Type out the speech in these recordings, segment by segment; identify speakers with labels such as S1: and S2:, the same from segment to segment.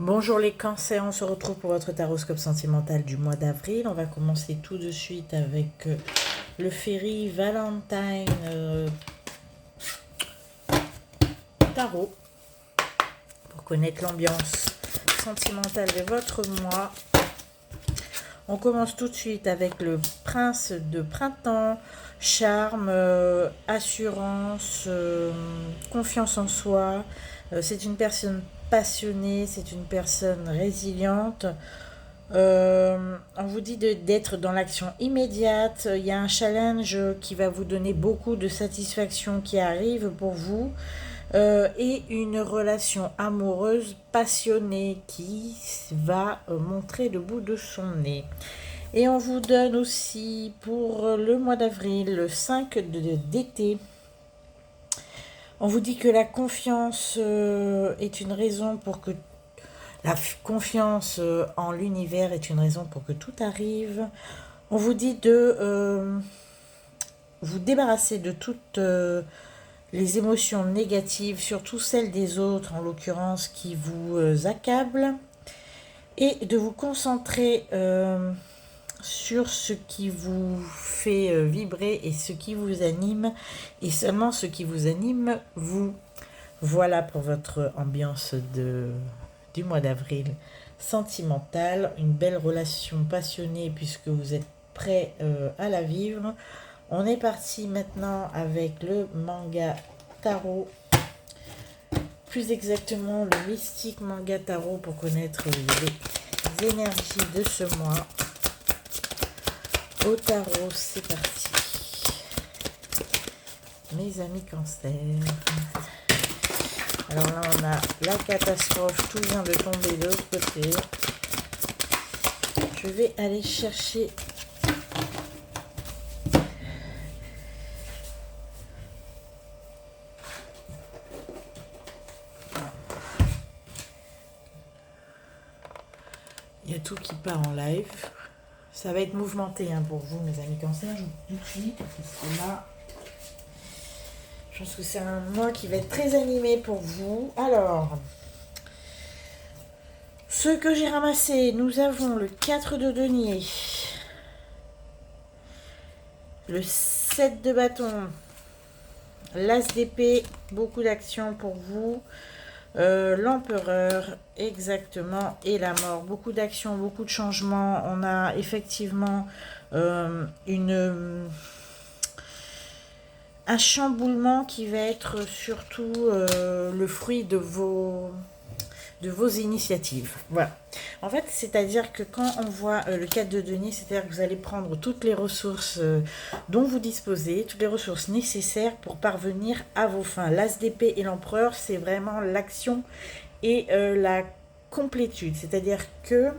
S1: Bonjour les cancers, on se retrouve pour votre taroscope sentimental du mois d'avril. On va commencer tout de suite avec le Fairy Valentine Tarot pour connaître l'ambiance sentimentale de votre mois. On commence tout de suite avec le prince de printemps, charme, assurance, confiance en soi. C'est une personne passionnée, c'est une personne résiliente. On vous dit d'être dans l'action immédiate. Il y a un challenge qui va vous donner beaucoup de satisfaction qui arrive pour vous. Et une relation amoureuse passionnée qui va montrer le bout de son nez. Et on vous donne aussi pour le mois d'avril le 5 d'été. On vous dit que la confiance est une raison pour que la confiance en l'univers est une raison pour que tout arrive. On vous dit de vous débarrasser de toutes les émotions négatives, surtout celles des autres, en l'occurrence, qui vous accablent, et de vous concentrer sur ce qui vous fait vibrer et ce qui vous anime, et seulement ce qui vous anime, vous. Voilà pour votre ambiance du mois d'avril sentimentale, une belle relation passionnée puisque vous êtes prêt à la vivre. On est parti maintenant avec le manga tarot, plus exactement le mystique manga tarot pour connaître les énergies de ce mois. Au tarot, c'est parti. Mes amis cancer. Alors là, on a la catastrophe, tout vient de tomber de l'autre côté. Je vais aller chercher il y a tout qui part en live. Ça va être mouvementé pour vous, mes amis cancer. Je vous dis tout de suite, parce que là, je pense que c'est un mois qui va être très animé pour vous. Alors, ce que j'ai ramassé, nous avons le 4 de denier, le 7 de bâton, l'as d'épée, beaucoup d'action pour vous, l'empereur, exactement, et la mort. Beaucoup d'actions, beaucoup de changements. On a effectivement un chamboulement qui va être surtout le fruit de vos initiatives. Voilà. En fait, c'est-à-dire que quand on voit le 4 de denier, c'est-à-dire que vous allez prendre toutes les ressources dont vous disposez, toutes les ressources nécessaires pour parvenir à vos fins. L'as d'épée et l'empereur, c'est vraiment l'action et la complétude. C'est-à-dire que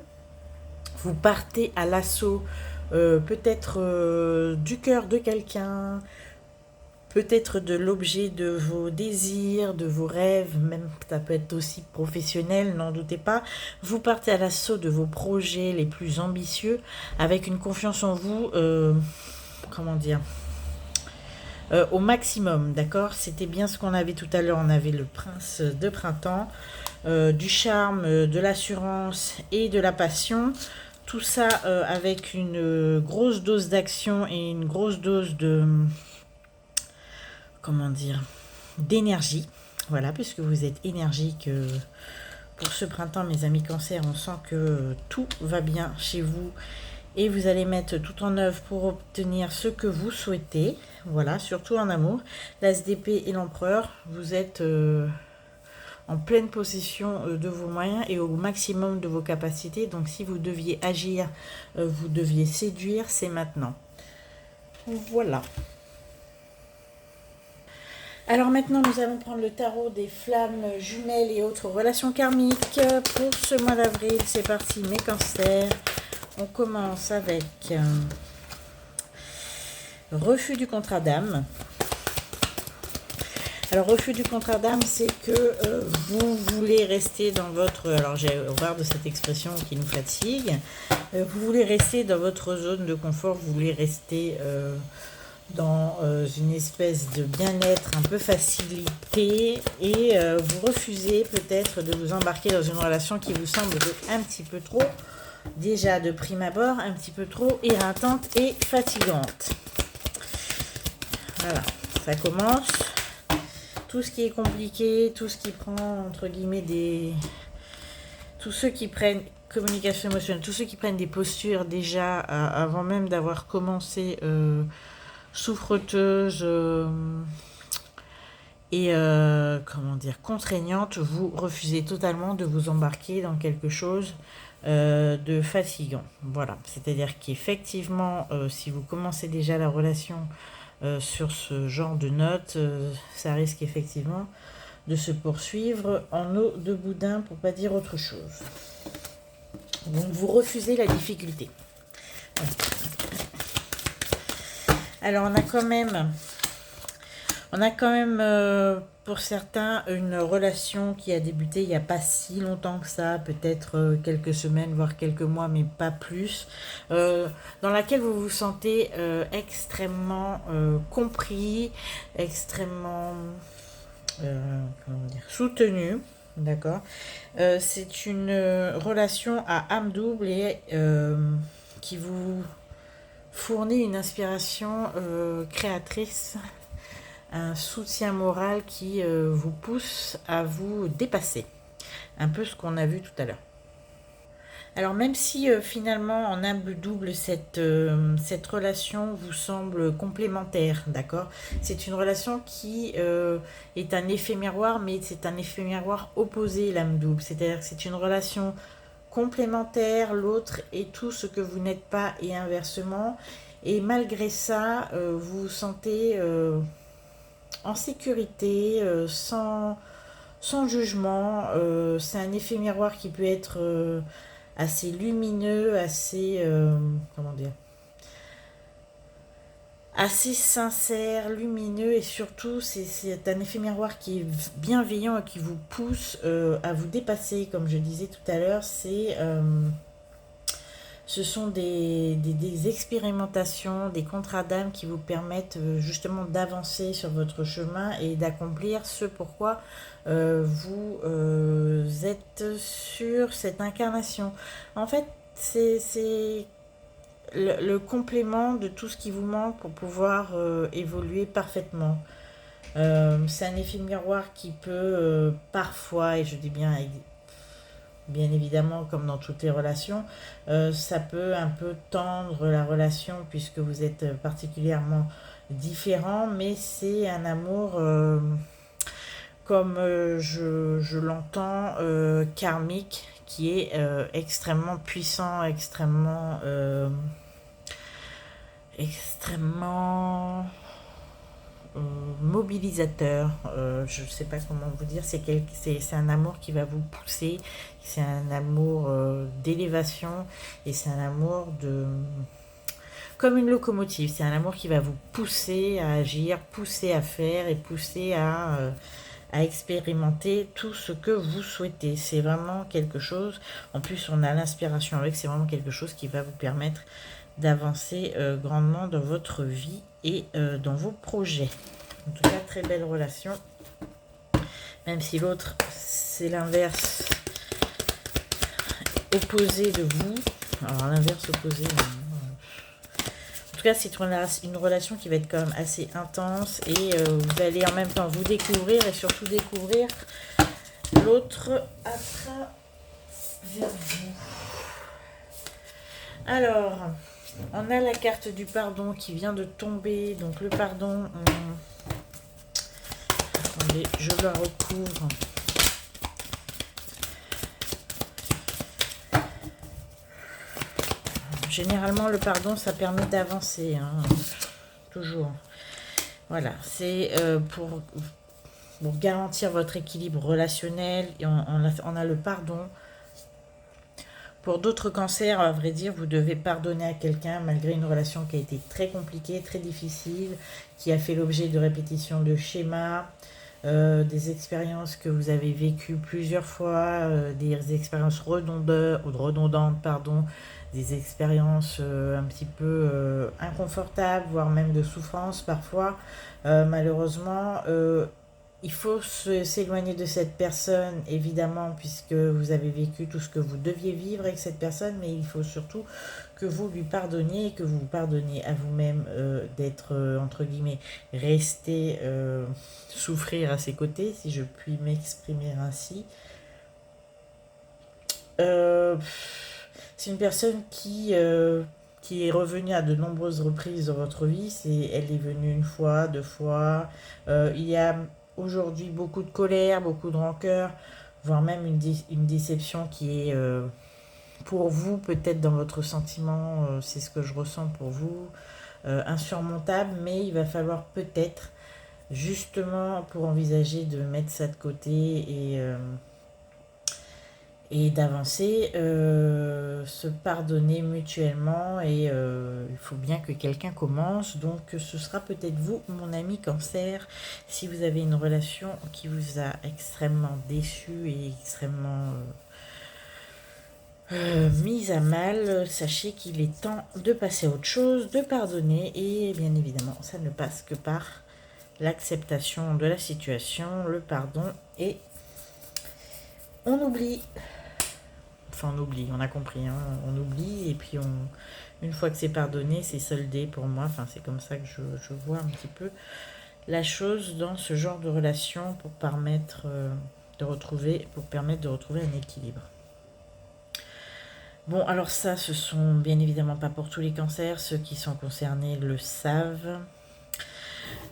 S1: vous partez à l'assaut peut-être du cœur de quelqu'un, peut-être de l'objet de vos désirs, de vos rêves, même ça peut être aussi professionnel, n'en doutez pas. Vous partez à l'assaut de vos projets les plus ambitieux avec une confiance en vous, comment dire, au maximum, d'accord? C'était bien ce qu'on avait tout à l'heure, on avait le prince de printemps, du charme, de l'assurance et de la passion. Tout ça avec une grosse dose d'action et une grosse dose de comment dire, d'énergie. Voilà, puisque vous êtes énergique pour ce printemps, mes amis cancer, on sent que tout va bien chez vous et vous allez mettre tout en œuvre pour obtenir ce que vous souhaitez. Voilà, surtout en amour. L'as d'épée et l'empereur, vous êtes en pleine possession de vos moyens et au maximum de vos capacités. Donc si vous deviez agir, vous deviez séduire, c'est maintenant. Voilà. Alors maintenant, nous allons prendre le tarot des flammes jumelles et autres relations karmiques pour ce mois d'avril. C'est parti, mes cancers. On commence avec refus du contrat d'âme. Alors, refus du contrat d'âme, c'est que vous voulez rester dans votre... Alors, j'ai horreur de cette expression qui nous fatigue. Vous voulez rester dans votre zone de confort, vous voulez rester dans une espèce de bien-être un peu facilité et vous refusez peut-être de vous embarquer dans une relation qui vous semble un petit peu trop, déjà de prime abord, un petit peu trop éreintante et fatigante. Voilà, ça commence. Tout ce qui est compliqué, tout ce qui prend entre guillemets des... Tous ceux qui prennent communication émotionnelle, tous ceux qui prennent des postures déjà avant même d'avoir commencé souffreteuse et comment dire, contraignante, vous refusez totalement de vous embarquer dans quelque chose de fatigant. Voilà, c'est-à-dire qu'effectivement, si vous commencez déjà la relation sur ce genre de notes, ça risque effectivement de se poursuivre en eau de boudin pour pas dire autre chose. Donc vous refusez la difficulté. Voilà. Alors on a quand même pour certains une relation qui a débuté il n'y a pas si longtemps que ça, peut-être quelques semaines, voire quelques mois, mais pas plus, dans laquelle vous vous sentez extrêmement compris, extrêmement comment dire, soutenu. D'accord. C'est une relation à âme double et qui vous fournit une inspiration créatrice, un soutien moral qui vous pousse à vous dépasser. Un peu ce qu'on a vu tout à l'heure. Alors même si finalement en âme double cette relation vous semble complémentaire, d'accord. C'est une relation qui est un effet miroir, mais c'est un effet miroir opposé, l'âme double. C'est-à-dire que c'est une relation complémentaire, l'autre est tout ce que vous n'êtes pas et inversement. Et malgré ça, vous vous sentez en sécurité, sans jugement. C'est un effet miroir qui peut être assez lumineux, assez comment dire, assez sincère, lumineux et surtout c'est un effet miroir qui est bienveillant et qui vous pousse à vous dépasser, comme je disais tout à l'heure. Ce sont des expérimentations, des contrats d'âme qui vous permettent justement d'avancer sur votre chemin et d'accomplir ce pourquoi vous êtes sur cette incarnation. En fait, c'est le complément de tout ce qui vous manque pour pouvoir évoluer parfaitement. C'est un effet miroir qui peut parfois, et je dis bien évidemment comme dans toutes les relations, ça peut un peu tendre la relation puisque vous êtes particulièrement différents, mais c'est un amour comme je l'entends, karmique, qui est extrêmement puissant, extrêmement mobilisateur. Je ne sais pas comment vous dire, c'est un amour qui va vous pousser, c'est un amour d'élévation et c'est un amour de... Comme une locomotive, c'est un amour qui va vous pousser à agir, pousser à faire et pousser à expérimenter tout ce que vous souhaitez. C'est vraiment quelque chose, en plus on a l'inspiration avec, c'est vraiment quelque chose qui va vous permettre d'avancer grandement dans votre vie et dans vos projets. En tout cas, très belle relation. Même si l'autre, c'est l'inverse opposé de vous. Alors, l'inverse opposé... En tout cas, c'est une relation qui va être quand même assez intense et vous allez en même temps vous découvrir et surtout découvrir l'autre à travers vous. Alors, on a la carte du pardon qui vient de tomber. Donc le pardon, attendez, je la recouvre. Généralement, le pardon, ça permet d'avancer, hein, toujours. Voilà, c'est pour garantir votre équilibre relationnel. Et on a le pardon. Pour d'autres cancers, à vrai dire, vous devez pardonner à quelqu'un malgré une relation qui a été très compliquée, très difficile, qui a fait l'objet de répétitions de schémas, des expériences que vous avez vécues plusieurs fois, des expériences redondantes, pardon, des expériences un petit peu inconfortables, voire même de souffrance parfois. Malheureusement, il faut s'éloigner de cette personne, évidemment, puisque vous avez vécu tout ce que vous deviez vivre avec cette personne, mais il faut surtout que vous lui pardonniez et que vous vous pardonniez à vous-même d'être, entre guillemets, resté souffrir à ses côtés, si je puis m'exprimer ainsi. Euh, c'est une personne qui est revenue à de nombreuses reprises dans votre vie. Elle est venue une fois, deux fois. Il y a aujourd'hui beaucoup de colère, beaucoup de rancœur, voire même une déception qui est pour vous, peut-être dans votre sentiment, c'est ce que je ressens pour vous, insurmontable, mais il va falloir peut-être, justement, pour envisager de mettre ça de côté et d'avancer, se pardonner mutuellement et il faut bien que quelqu'un commence. Donc ce sera peut-être vous, mon ami Cancer, si vous avez une relation qui vous a extrêmement déçu et extrêmement mise à mal. Sachez qu'il est temps de passer à autre chose, de pardonner et bien évidemment ça ne passe que par l'acceptation de la situation, le pardon et on oublie. Enfin, on oublie, on a compris, hein, on oublie et puis une fois que c'est pardonné, c'est soldé pour moi. Enfin, c'est comme ça que je vois un petit peu la chose dans ce genre de relation pour permettre de retrouver un équilibre. Bon, alors ça, ce sont bien évidemment pas pour tous les cancers, ceux qui sont concernés le savent.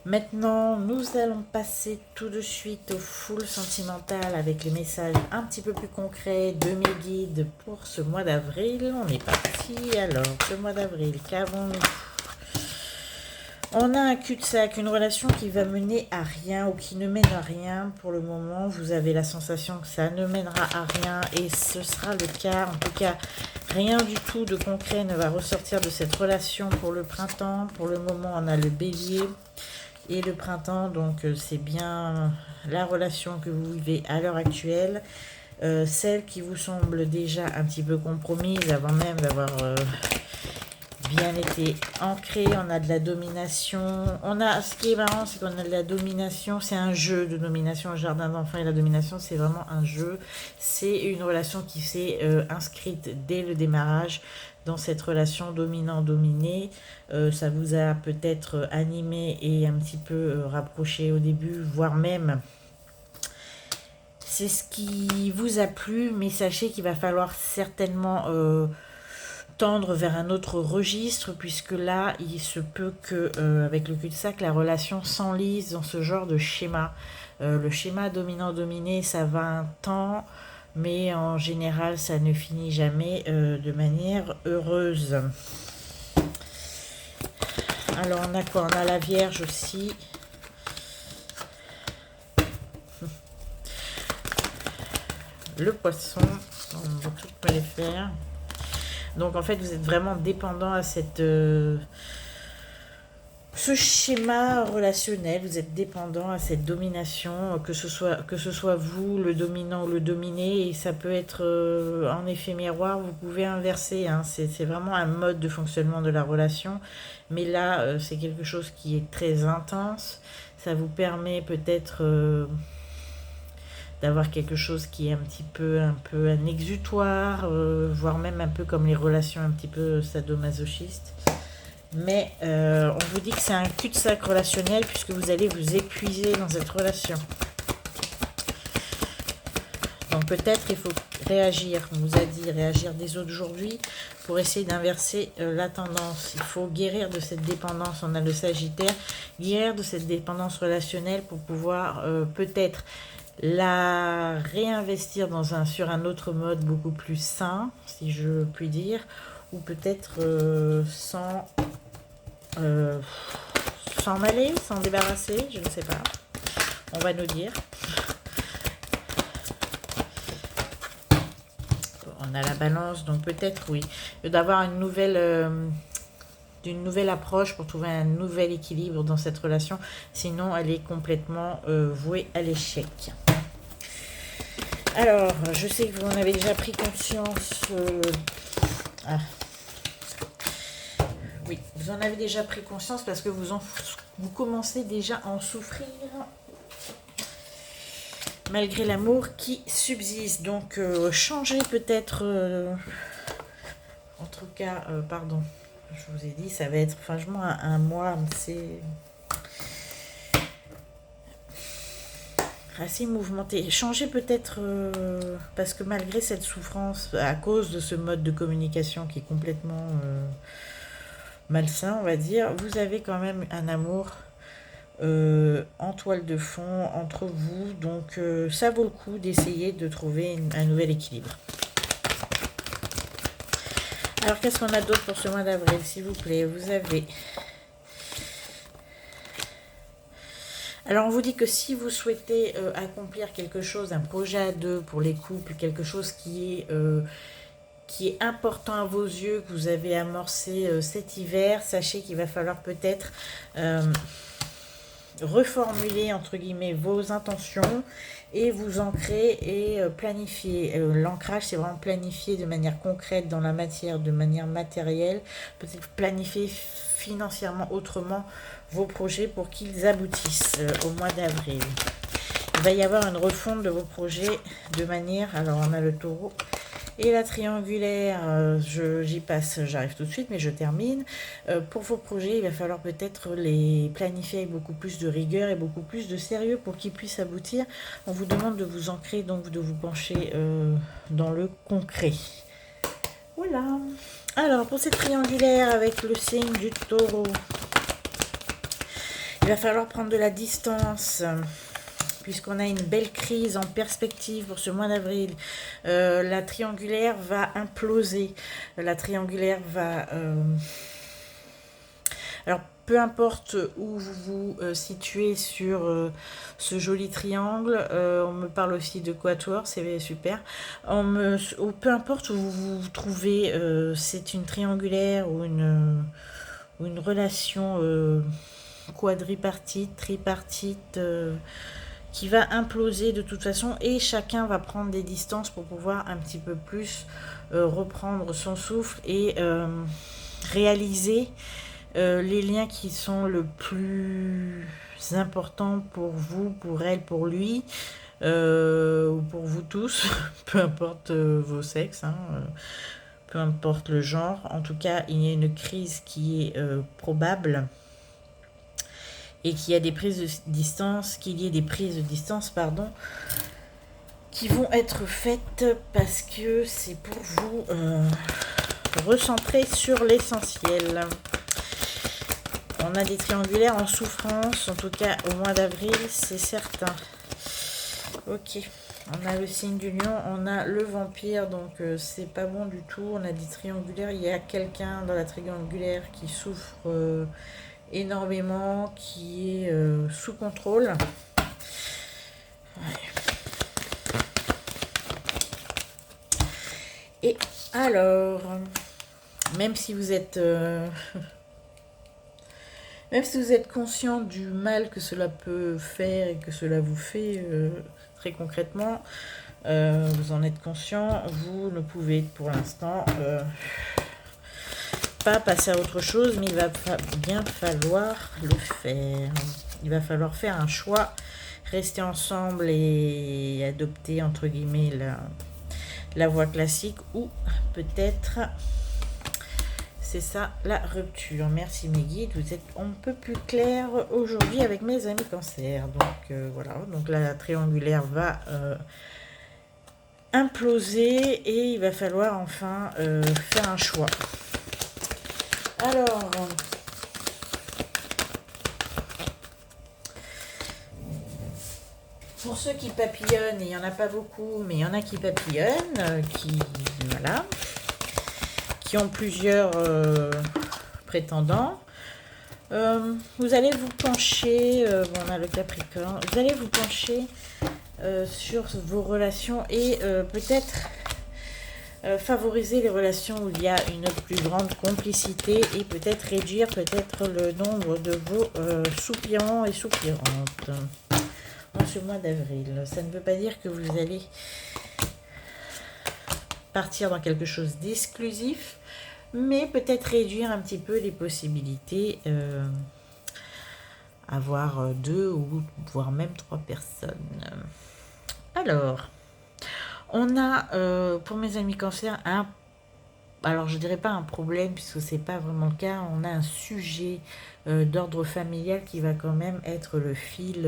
S1: Maintenant, nous allons passer tout de suite au full sentimental avec les messages un petit peu plus concrets de mes guides pour ce mois d'avril. On est parti. Alors, ce mois d'avril, qu'avons-nous? On a un cul-de-sac, une relation qui va mener à rien ou qui ne mène à rien. Pour le moment, vous avez la sensation que ça ne mènera à rien et ce sera le cas. En tout cas, rien du tout de concret ne va ressortir de cette relation pour le printemps. Pour le moment, on a le bélier et le printemps. Donc, c'est bien la relation que vous vivez à l'heure actuelle. Celle qui vous semble déjà un petit peu compromise avant même d'avoir bien été ancrée. On a de la domination. Ce qui est marrant, c'est qu'on a de la domination. C'est un jeu de domination. Le jardin d'enfants et la domination, c'est vraiment un jeu. C'est une relation qui s'est inscrite dès le démarrage dans cette relation dominant-dominé. Ça vous a peut-être animé et un petit peu rapproché au début, voire même c'est ce qui vous a plu, mais sachez qu'il va falloir certainement tendre vers un autre registre, puisque là, il se peut que, avec le cul-de-sac, la relation s'enlise dans ce genre de schéma. Le schéma dominant-dominé, ça va un temps, mais en général, ça ne finit jamais de manière heureuse. Alors, on a quoi? On a la Vierge aussi. Le Poisson, on va tout les faire. Donc en fait, vous êtes vraiment dépendant à ce schéma relationnel, vous êtes dépendant à cette domination, que ce soit vous, le dominant ou le dominé, et ça peut être en effet miroir, vous pouvez inverser, hein, c'est vraiment un mode de fonctionnement de la relation, mais là, c'est quelque chose qui est très intense, ça vous permet peut-être d'avoir quelque chose qui est un peu un exutoire, voire même un peu comme les relations un petit peu sadomasochistes. Mais on vous dit que c'est un cul-de-sac relationnel puisque vous allez vous épuiser dans cette relation. Donc peut-être il faut réagir, on vous a dit réagir dès aujourd'hui pour essayer d'inverser la tendance. Il faut guérir de cette dépendance, on a le Sagittaire, guérir de cette dépendance relationnelle pour pouvoir peut-être la réinvestir sur un autre mode beaucoup plus sain, si je puis dire, ou peut-être s'en aller, s'en débarrasser, je ne sais pas. On va nous dire. On a la Balance, donc peut-être oui, d'avoir une nouvelle d'une nouvelle approche pour trouver un nouvel équilibre dans cette relation. Sinon, elle est complètement vouée à l'échec. Alors, je sais que vous en avez déjà pris conscience. Oui, vous en avez déjà pris conscience parce que vous commencez déjà à en souffrir. Malgré l'amour qui subsiste. Donc, changez peut-être... en tout cas, pardon. Je vous ai dit, ça va être franchement un mois. C'est... assez mouvementé. Changez peut-être, parce que malgré cette souffrance, à cause de ce mode de communication qui est complètement malsain, on va dire, vous avez quand même un amour en toile de fond entre vous. Donc, ça vaut le coup d'essayer de trouver un nouvel équilibre. Alors, qu'est-ce qu'on a d'autre pour ce mois d'avril, s'il vous plaît? Vous avez... Alors, on vous dit que si vous souhaitez accomplir quelque chose, un projet à deux pour les couples, quelque chose qui est important à vos yeux, que vous avez amorcé cet hiver, sachez qu'il va falloir peut-être reformuler, entre guillemets, vos intentions et vous ancrer et planifier. L'ancrage, c'est vraiment planifier de manière concrète dans la matière, de manière matérielle, peut-être planifier financièrement autrement vos projets pour qu'ils aboutissent au mois d'avril. Il va y avoir une refonte de vos projets de manière... Alors, on a le taureau et la triangulaire. J'y passe, j'arrive tout de suite, mais je termine. Pour vos projets, il va falloir peut-être les planifier avec beaucoup plus de rigueur et beaucoup plus de sérieux pour qu'ils puissent aboutir. On vous demande de vous ancrer, donc de vous pencher dans le concret. Voilà. Alors, pour cette triangulaire avec le signe du taureau, il va falloir prendre de la distance, puisqu'on a une belle crise en perspective pour ce mois d'avril. La triangulaire va imploser. La triangulaire va... Alors, peu importe où vous vous situez sur ce joli triangle, on me parle aussi de quatuor, c'est super. Peu importe où vous vous trouvez, c'est une triangulaire ou une relation quadripartite, tripartite, qui va imploser de toute façon, et chacun va prendre des distances pour pouvoir un petit peu plus reprendre son souffle et réaliser les liens qui sont le plus importants pour vous, pour elle, pour lui, ou pour vous tous, peu importe vos sexes, hein, peu importe le genre. En tout cas, il y a une crise qui est probable et qu'il y a des prises de distance, pardon, qui vont être faites parce que c'est pour vous recentrer sur l'essentiel. On a des triangulaires en souffrance, en tout cas au mois d'avril, c'est certain. Ok, on a le signe du lion, on a le vampire, donc c'est pas bon du tout. On a des triangulaires, il y a quelqu'un dans la triangulaire qui souffre énormément, qui est sous contrôle. Ouais. Et alors, même si vous êtes conscient du mal que cela peut faire et que cela vous fait très concrètement, vous en êtes conscient, vous ne pouvez pour l'instant pas passer à autre chose, mais il va bien falloir le faire. Il va falloir faire un choix, rester ensemble et adopter entre guillemets la voie classique, ou peut-être c'est ça la rupture. Merci mes guides, vous êtes un peu plus clair aujourd'hui avec mes amis cancer. Donc voilà, donc la triangulaire va imploser et il va falloir enfin faire un choix. Alors, pour ceux qui papillonnent, et il n'y en a pas beaucoup, mais il y en a qui papillonnent, voilà, qui ont plusieurs prétendants, vous allez vous pencher, on a le Capricorne, vous allez vous pencher sur vos relations et peut-être favoriser les relations où il y a une plus grande complicité et peut-être réduire peut-être le nombre de vos soupirants et soupirantes en ce mois d'avril. Ça ne veut pas dire que vous allez partir dans quelque chose d'exclusif, mais peut-être réduire un petit peu les possibilités, avoir 2 ou voire même 3 personnes. Alors, on a pour mes amis cancer alors je dirais pas un problème puisque c'est pas vraiment le cas, on a un sujet d'ordre familial qui va quand même être le fil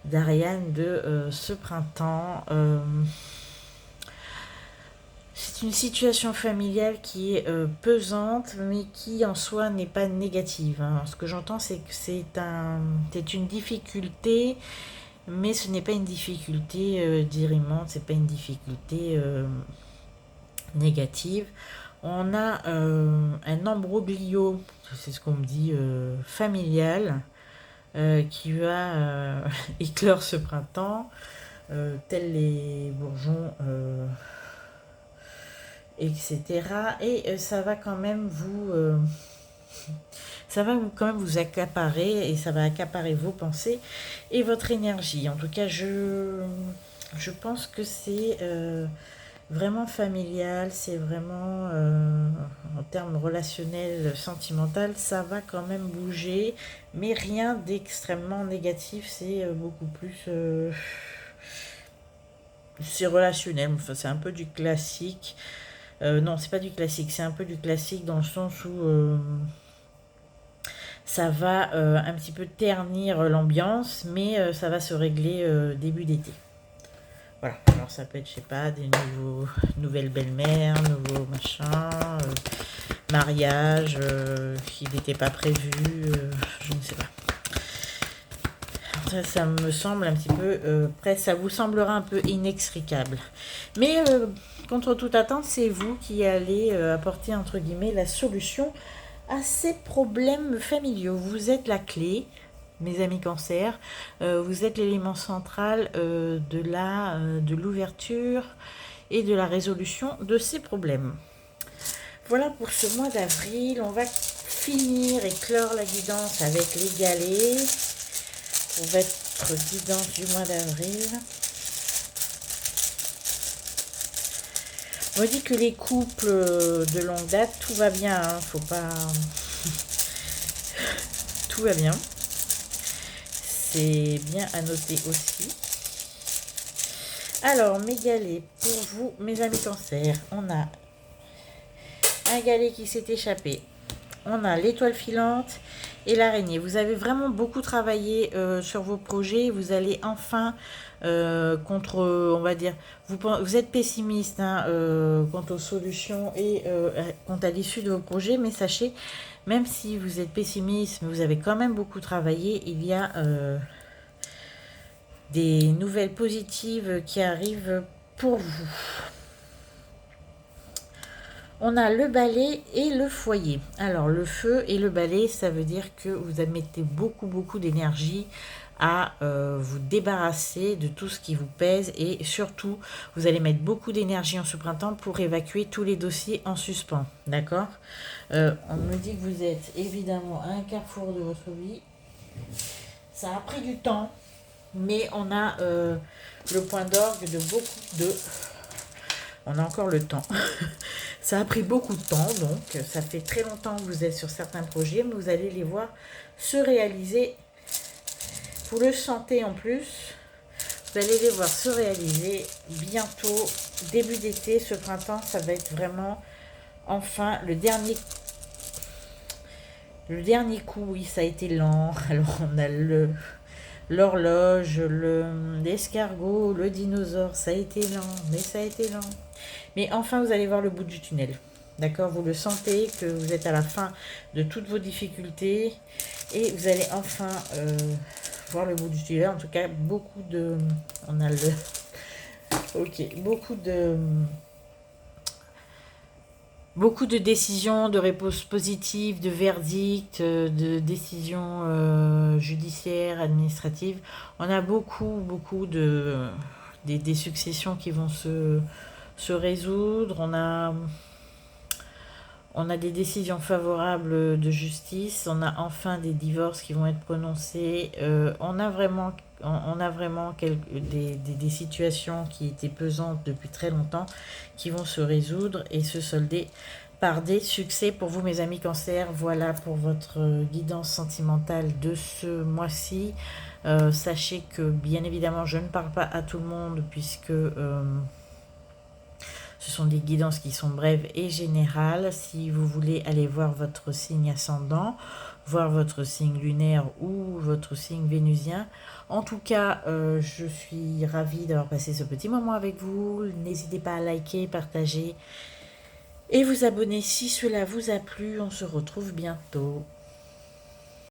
S1: d'Ariane de ce printemps. C'est une situation familiale qui est pesante, mais qui en soi n'est pas négative. Hein. Ce que j'entends, c'est que c'est une difficulté, mais ce n'est pas une difficulté dirimante, c'est pas une difficulté négative. On a un embroglio, c'est ce qu'on me dit, familial, qui va éclore ce printemps, tels les bourgeons. Etc. Et ça va quand même quand même vous accaparer et ça va accaparer vos pensées et votre énergie. En tout cas, je pense que c'est vraiment familial, c'est vraiment en termes relationnels, sentimental, ça va quand même bouger, mais rien d'extrêmement négatif, c'est beaucoup plus c'est relationnel, enfin c'est un peu du classique. Non, c'est pas du classique, c'est un peu du classique dans le sens où ça va un petit peu ternir l'ambiance, mais ça va se régler début d'été. Voilà, alors ça peut être, je sais pas, des nouvelles belles-mères, nouveaux machins, mariage qui n'était pas prévu, je ne sais pas. Ça me semble un petit peu, ça vous semblera un peu inextricable. Mais contre toute attente, c'est vous qui allez apporter, entre guillemets, la solution à ces problèmes familiaux. Vous êtes la clé, mes amis cancer, vous êtes l'élément central de l'ouverture et de la résolution de ces problèmes. Voilà pour ce mois d'avril. On va finir et clore la guidance avec les galets. Pour votre guidance du mois d'avril. On dit que les couples de longue date, tout va bien, hein, faut pas... tout va bien. C'est bien à noter aussi. Alors, mes galets, pour vous, mes amis cancer, on a un galet qui s'est échappé. On a l'étoile filante et l'araignée. Vous avez vraiment beaucoup travaillé sur vos projets. Vous allez enfin on va dire, vous êtes pessimiste hein, quant aux solutions et quant à l'issue de vos projets. Mais sachez, même si vous êtes pessimiste, vous avez quand même beaucoup travaillé. Il y a des nouvelles positives qui arrivent pour vous. On a le balai et le foyer. Alors, le feu et le balai, ça veut dire que vous mettez beaucoup d'énergie à vous débarrasser de tout ce qui vous pèse et surtout, vous allez mettre beaucoup d'énergie en ce printemps pour évacuer tous les dossiers en suspens. D'accord ? On me dit que vous êtes évidemment à un carrefour de votre vie. Ça a pris du temps, mais on a le point d'orgue de beaucoup de... On a encore le temps. Ça a pris beaucoup de temps, donc ça fait très longtemps que vous êtes sur certains projets, mais vous allez les voir se réaliser. Vous le sentez en plus, vous allez les voir se réaliser bientôt, début d'été, ce printemps, ça va être vraiment enfin le dernier coup. Oui, ça a été lent. Alors on a l'horloge, l'escargot, le dinosaure, ça a été lent, mais ça a été lent. Mais enfin, vous allez voir le bout du tunnel. D'accord ? Vous le sentez que vous êtes à la fin de toutes vos difficultés et vous allez enfin voir le bout du tunnel. En tout cas, beaucoup de... On a le... Ok, beaucoup de décisions, de réponses positives, de verdicts, de décisions judiciaires, administratives. On a beaucoup des successions qui vont se se résoudre. On a des décisions favorables de justice. On a enfin des divorces qui vont être prononcés. On a vraiment des situations qui étaient pesantes depuis très longtemps qui vont se résoudre et se solder par des succès pour vous, mes amis Cancer. Voilà pour votre guidance sentimentale de ce mois-ci. Sachez que bien évidemment je ne parle pas à tout le monde puisque ce sont des guidances qui sont brèves et générales. Si vous voulez aller voir votre signe ascendant, voir votre signe lunaire ou votre signe vénusien. En tout cas, je suis ravie d'avoir passé ce petit moment avec vous. N'hésitez pas à liker, partager et vous abonner si cela vous a plu. On se retrouve bientôt.